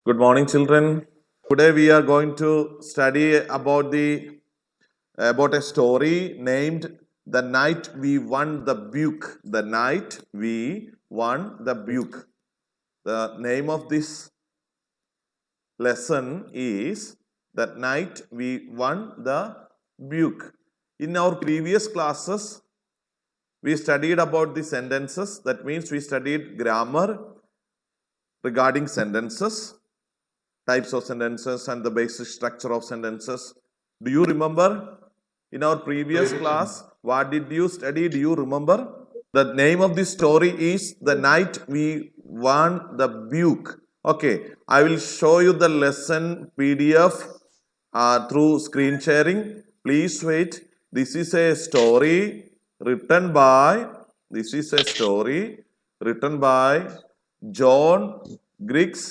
Good morning, children. Today we are going to study about a story named "The Night We Won the Buke." The night we won the Buke. The name of this lesson is "The Night We Won the Buke." In our previous classes, we studied about the sentences. That means we studied grammar regarding sentences, types of sentences and the basic structure of sentences. Do you remember in our previous class what did you study? Do you remember? The name of this story is "The Night We Won the Buke." Okay, I will show you the lesson PDF through screen sharing. Please wait. This is a story written by John Griggs.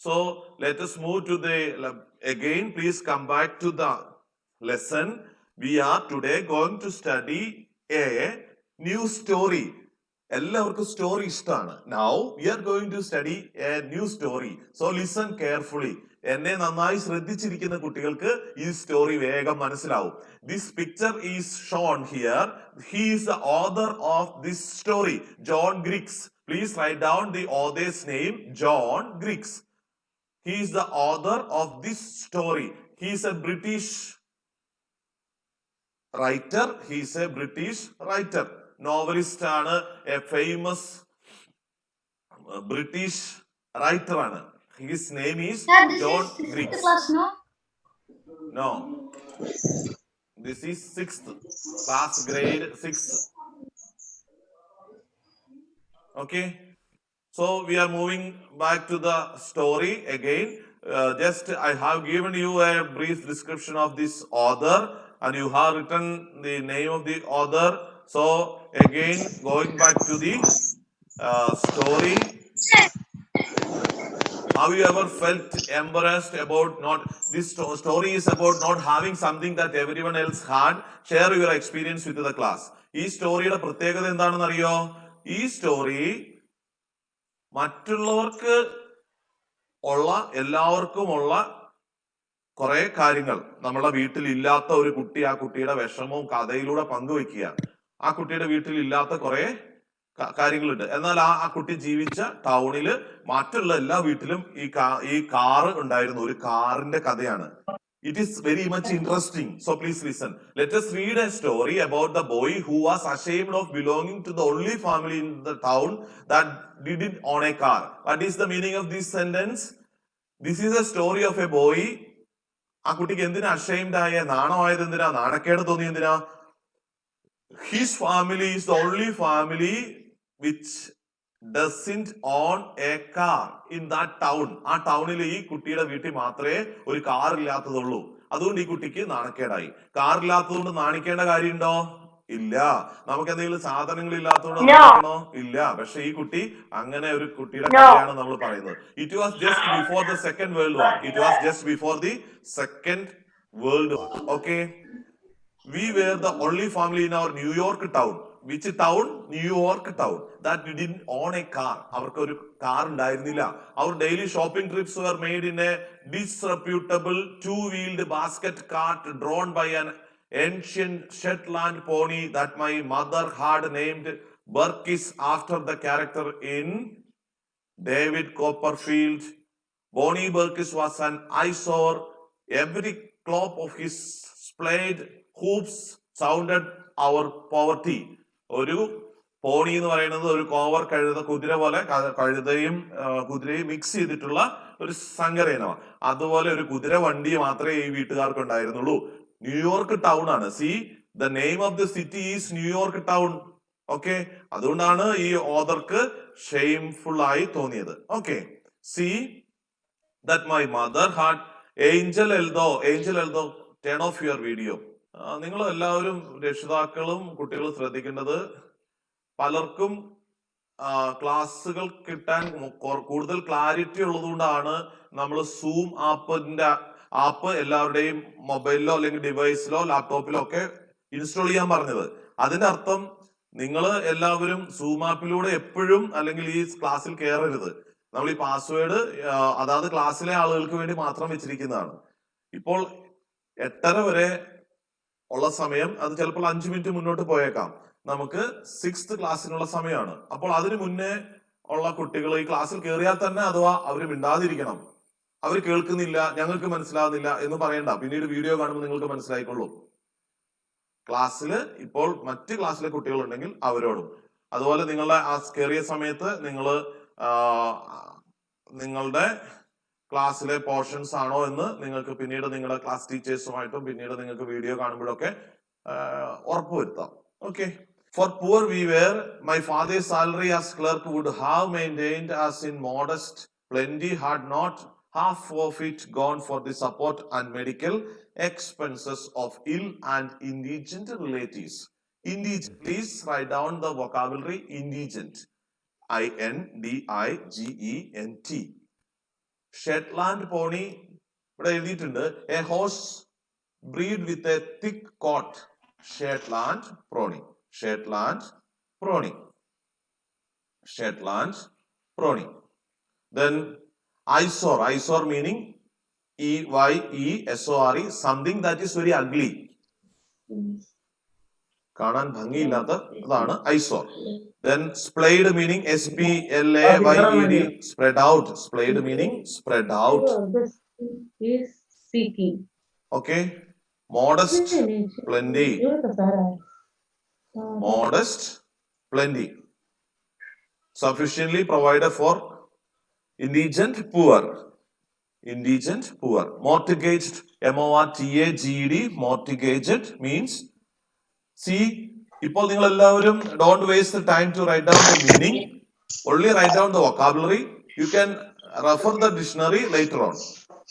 So let us move to again. Please come back to the lesson. We are today going to study a new story. എല്ലാവർക്കും story ഇഷ്ടമാണ്. Now we are going to study a new story. So listen carefully. എന്നെ നന്നായി ശ്രദ്ധിച്ചിരിക്കുന്ന കുട്ടികൾക്ക് ഈ story വേഗം മനസ്സിലാവും. This picture is shown here. He is the author of this story, John Griggs. Please write down the author's name, John Griggs. He is the author of this story. He is a British writer. Novelist ആണ്, a famous British writer ആണ്. His name is John Griggs. No. This is 6th class, grade 6th. Okay. So we are moving back to the story again. I have given you a brief description of this author and you have written the name of the author. So again, going back to the story. Have you ever felt embarrassed about this story is about not having something that everyone else had? Share your experience with the class. ഈ സ്റ്റോറിയുടെ പ്രത്യേകത എന്താണെന്ന് അറിയോ? ഈ story മറ്റുള്ളവർക്ക് എല്ലാവർക്കും ഉള്ള കുറെ കാര്യങ്ങൾ നമ്മുടെ വീട്ടിൽ ഇല്ലാത്ത ഒരു കുട്ടി ആ കുട്ടിയുടെ വിഷമവും കഥയിലൂടെ പങ്കുവെക്കുക. ആ കുട്ടിയുടെ വീട്ടിൽ ഇല്ലാത്ത കുറെ കാര്യങ്ങളുണ്ട്. എന്നാൽ ആ കുട്ടി ജീവിച്ച ടൗണില് മറ്റുള്ള എല്ലാ വീട്ടിലും ഈ കാറ് ഉണ്ടായിരുന്നു. ഒരു കാറിന്റെ കഥയാണ്. It is very much interesting. So please listen. Let us read a story about the boy who was ashamed of belonging to the only family in the town that didn't own a car. What is the meaning of this sentence? This is a story of a boy. ആ കുട്ടിക്ക് എന്തിനാ ashamed ആയ, നാണമായത് എന്തിനാ, നാണക്കേട് തോന്നി എന്തിനാ? His family is the only family which doesn't own a car in that town. ആ ടൗണിൽ ഈ കുട്ടിയുടെ വീട്ടിൽ മാത്രമേ ഒരു കാർ ഇല്ലാത്തതുള്ളൂ. അതുകൊണ്ട് ഈ കുട്ടിക്ക് നാണക്കേടായി. കാർ ഇല്ലാത്തതുകൊണ്ട് നാണിക്കേണ്ട കാര്യമുണ്ടോ? ഇല്ല. നമുക്ക് എന്തെങ്കിലും സാധനങ്ങൾ ഇല്ലാത്തതുകൊണ്ട് നാണിക്കണോ? ഇല്ല. പക്ഷെ ഈ കുട്ടി അങ്ങനെ ഒരു കുട്ടിയുടെ കഥയാണ് നമ്മൾ പറയുന്നത്. It was just before the Second World War. Okay. We were the only family in our New York town. Which town? New York town. That we didn't own a car. അവർക്ക് ഒരു കാർ ഉണ്ടായിരുന്നില്ല. Our daily shopping trips were made in a disreputable two-wheeled basket cart drawn by an ancient Shetland pony that my mother had named Burkis after the character in David Copperfield. Bonnie Burkis was an eyesore. Every clap of his splayed hooves sounded our poverty. ഒരു പോണി എന്ന് പറയുന്നത് ഒരു കോവർ കുതിര പോലെ, കഴുതയും കുതിരയും mix ചെയ്തിട്ടുള്ള ഒരു സങ്കരയിനമാണ്. അതുപോലെ ഒരു കുതിര വണ്ടി മാത്രമേ ഈ വീട്ടുകാർക്ക് ഉണ്ടായിരുന്നുള്ളൂ. ന്യൂയോർക്ക് ടൗൺ ആണ്. C, the name of the city is New York town. Okay, അതുകൊണ്ടാണ് ഈ ഓതർക്ക് ഷെയിംഫുൾ ആയി തോന്നിയത്. Okay, C that my mother had Angel Eldho turn of your video. നിങ്ങൾ എല്ലാവരും രക്ഷിതാക്കളും കുട്ടികളും ശ്രദ്ധിക്കേണ്ടത്, പലർക്കും ക്ലാസ്സുകൾ കിട്ടാൻ കൂടുതൽ ക്ലാരിറ്റി ഉള്ളതുകൊണ്ടാണ് നമ്മൾ സൂം ആപ്പ് എല്ലാവരുടെയും മൊബൈലിലോ അല്ലെങ്കിൽ ഡിവൈസിലോ ലാപ്ടോപ്പിലോ ഒക്കെ ഇൻസ്റ്റാൾ ചെയ്യാൻ പറഞ്ഞത്. അതിന്റെ അർത്ഥം നിങ്ങൾ എല്ലാവരും സൂം ആപ്പിലൂടെ എപ്പോഴും അല്ലെങ്കിൽ ഈ ക്ലാസ്സിൽ കയറരുത്. നമ്മൾ ഈ പാസ്വേഡ് അതാത് ക്ലാസ്സിലെ ആളുകൾക്ക് വേണ്ടി മാത്രം വെച്ചിരിക്കുന്നതാണ്. ഇപ്പോൾ 8:30 വരെ ഉള്ള സമയം അത് ചിലപ്പോൾ 5 മിനിറ്റ് മുന്നോട്ട് പോയേക്കാം. നമുക്ക് 6th ക്ലാസ്സിനുള്ള സമയമാണ്. അപ്പോൾ അതിനു മുന്നേ ഉള്ള കുട്ടികൾ ഈ ക്ലാസ്സിൽ കയറിയാൽ തന്നെ അഥവാ അവർ മിണ്ടാതിരിക്കണം. അവർ കേൾക്കുന്നില്ല, ഞങ്ങൾക്ക് മനസ്സിലാവുന്നില്ല എന്ന് പറയണ്ട. പിന്നീട് വീഡിയോ കാണുമ്പോൾ നിങ്ങൾക്ക് മനസ്സിലായിക്കൊള്ളും. ക്ലാസ്സിൽ ഇപ്പോൾ മറ്റ് ക്ലാസ്സിലെ കുട്ടികൾ ഉണ്ടെങ്കിൽ അവരോടും, അതുപോലെ നിങ്ങളുടെ ആ കയറിയ സമയത്ത് നിങ്ങളുടെ ക്ലാസ്സിലെ പോർഷൻസ് ആണോ എന്ന് നിങ്ങൾക്ക് പിന്നീട് നിങ്ങളുടെ ക്ലാസ് ടീച്ചേഴ്സുമായിട്ടും പിന്നീട് നിങ്ങൾക്ക് വീഡിയോ കാണുമ്പോഴൊക്കെ ഉറപ്പുവരുത്താം. Okay. For poor we were, my father's salary as clerk would have maintained us in modest plenty had not half of it gone for the support and medical expenses of ill and indigent relatives. Indigent, please write down the vocabulary indigent. INDIGENT. Shetland pony, ഇവിടെ എഴുതിയിട്ടുണ്ട്, a horse breed with a thick coat. Shetland pony. Shetland pony. Shetland pony. Then eyesore. Eyesore meaning EYESORE, something that is very ugly. കാണാൻ ഭംഗിയില്ലാത്ത അതാണ് eyesore. Then splayed meaning SPLAYED, spread out. Splayed meaning spread out. Is seeking. Okay. Modest plenty. Modest plenty. Sufficiently provided for indigent poor. Indigent poor. Mortgaged, MORTAGED, mortgaged means, see, ഇപ്പോൾ നിങ്ങൾ എല്ലാവരും don't waste the time to write down the meaning, only write down the vocabulary. You can refer the dictionary later on.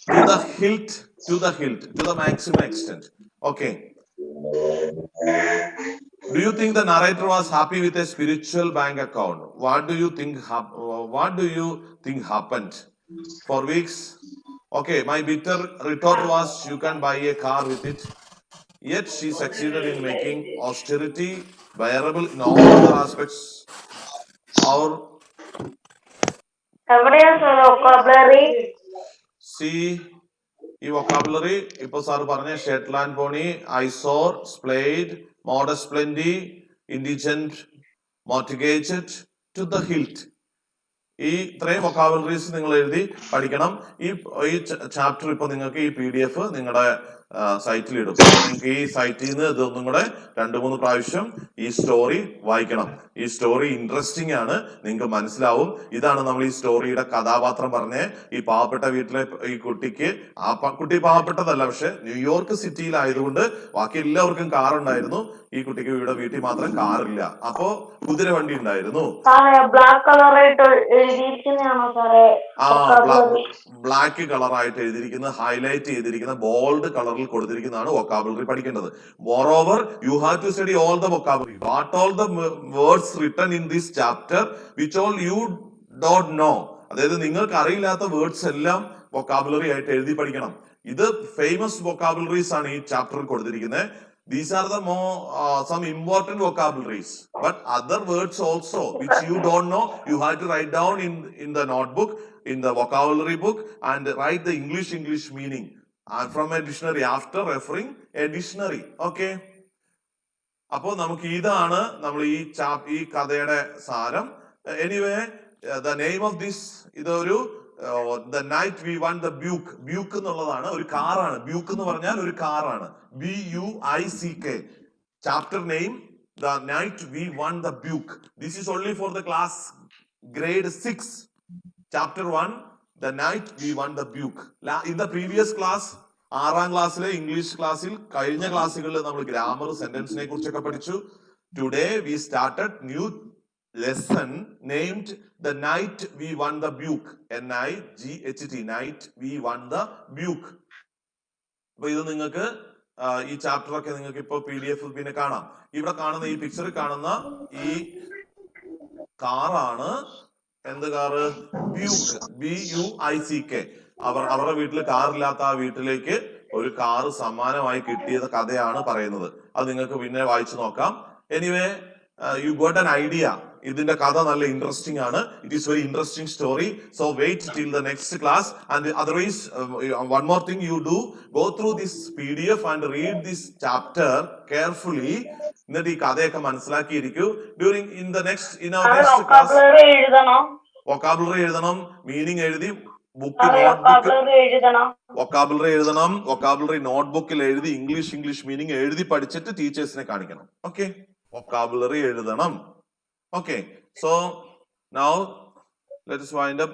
To the hilt, to the maximum extent. Okay. Do you think the narrator was happy with a spiritual bank account? What do you think happened? For weeks. Okay, my bitter retort was, you can buy a car with it. Yet she succeeded in making austerity bearable in all other aspects. See, ഈ vocabulary ഇപ്പൊ സാർ പറഞ്ഞ Shetland pony, eyesore, splayed, modest plenty, indigent, mortgaged, to the hilt. ഈ ഇത്രയും vocabularies നിങ്ങൾ എഴുതി പഠിക്കണം. ഈ ചാപ്റ്റർ ഇപ്പൊ നിങ്ങൾക്ക് ഈ PDF നിങ്ങളുടെ സൈറ്റിൽ ഇടും. നിങ്ങൾക്ക് ഈ സൈറ്റിൽ നിന്ന് ഇതൊന്നും കൂടെ 2-3 പ്രാവശ്യം ഈ സ്റ്റോറി വായിക്കണം. ഈ സ്റ്റോറി ഇൻട്രസ്റ്റിംഗ് ആണ്, നിങ്ങൾക്ക് മനസ്സിലാവും. ഇതാണ് നമ്മൾ ഈ സ്റ്റോറിയുടെ കഥാപാത്രം പറഞ്ഞ ഈ പാവപ്പെട്ട വീട്ടിലെ ഈ കുട്ടിക്ക്, കുട്ടി പാവപ്പെട്ടതല്ല, പക്ഷെ ന്യൂയോർക്ക് സിറ്റിയിലായതുകൊണ്ട് ബാക്കി എല്ലാവർക്കും കാർ ഉണ്ടായിരുന്നു. ഈ കുട്ടിക്ക് വീട്ടിൽ മാത്രം കാറില്ല. അപ്പോ കുതിര വണ്ടി ഉണ്ടായിരുന്നു. ബ്ലാക്ക് കളറായിട്ട് എഴുതിയിരിക്കുന്ന, ഹൈലൈറ്റ് ചെയ്തിരിക്കുന്ന, ബോൾഡ് കളറിൽ കൊടുത്തിരിക്കുന്നതാണ് വൊക്കാബുലറി പഠിക്കേണ്ടത്. Moreover you have to study all the vocabulary. What all the words written in this chapter which all you don't know. അതായത് നിങ്ങൾക്ക് അറിയില്ലാത്ത വേർഡ്സ് എല്ലാം വൊക്കാബുലറി ആയിട്ട് എഴുതി പഠിക്കണം. ഇത് ഫേമസ് വൊക്കാബുലറീസ് ആണ് ഈ ചാപ്റ്ററിൽ കൊടുത്തിരിക്കുന്നത്. These are the some important vocabularies, but other words also which you don't know, you have to write down in the notebook, in the vocabulary book, and write the English meaning from a dictionary after referring a dictionary. Okay. അപ്പോൾ നമുക്ക് ഇതാണ് നമ്മൾ ഈ കഥയുടെ സാരം. Anyway, the name of this, ഇതൊരു the night we won the Buick. Buick എന്നുള്ളതാണ് ഒരു കാറാണ്. Buick എന്ന് പറഞ്ഞാൽ ഒരു കാറാണ്. BUICK. Chapter name, the night we won the Buick. This is only for the class grade 6. Chapter 1, the night we won the Buick. In the previous class, 6ാം ക്ലാസ്സിലെ English ക്ലാസ്സിൽ കഴിഞ്ഞ ക്ലാസ്സുകളിൽ നമ്മൾ ഗ്രാമർ, സെന്റൻസിനെ കുറിച്ചൊക്കെ പഠിച്ചു. Today we started new lesson named the night we won the Buick. NIGHT, night we won the Buick. അപ്പൊ ഇത് നിങ്ങൾക്ക് ഈ ചാപ്റ്റർ ഒക്കെ നിങ്ങൾക്ക് ഇപ്പൊ PDF പിന്നെ കാണാം. ഇവിടെ കാണുന്ന ഈ പിക്ചറിൽ കാണുന്ന ഈ കാറാണ് എന്ത് കാറ്? ബ്യൂക്ക്. BUICK. അവരുടെ വീട്ടിൽ കാറില്ലാത്ത ആ വീട്ടിലേക്ക് ഒരു കാറ് സമ്മാനമായി കിട്ടിയത് കഥയാണ് പറയുന്നത്. അത് നിങ്ങൾക്ക് പിന്നെ വായിച്ചു നോക്കാം. Anyway, you got an idea ഇതിന്റെ കഥ നല്ല ഇൻട്രസ്റ്റിംഗ് ആണ്. It is very interesting story. So wait till the next class. And otherwise one more thing you do, go through this PDF and read this chapter carefully. എന്നിട്ട് ഈ കഥയൊക്കെ മനസ്സിലാക്കിയിരിക്കൂ. During in our next class vocabulary എഴുതണം, meaning എഴുതി, book vocabulary നോട്ട്ബുക്കിൽ എഴുതി, English meaning എഴുതി പഠിച്ചിട്ട് ടീച്ചേഴ്സിനെ കാണിക്കണം. ഓക്കെ, വൊക്കാബുലറി എഴുതണം. Okay, so now let us wind up.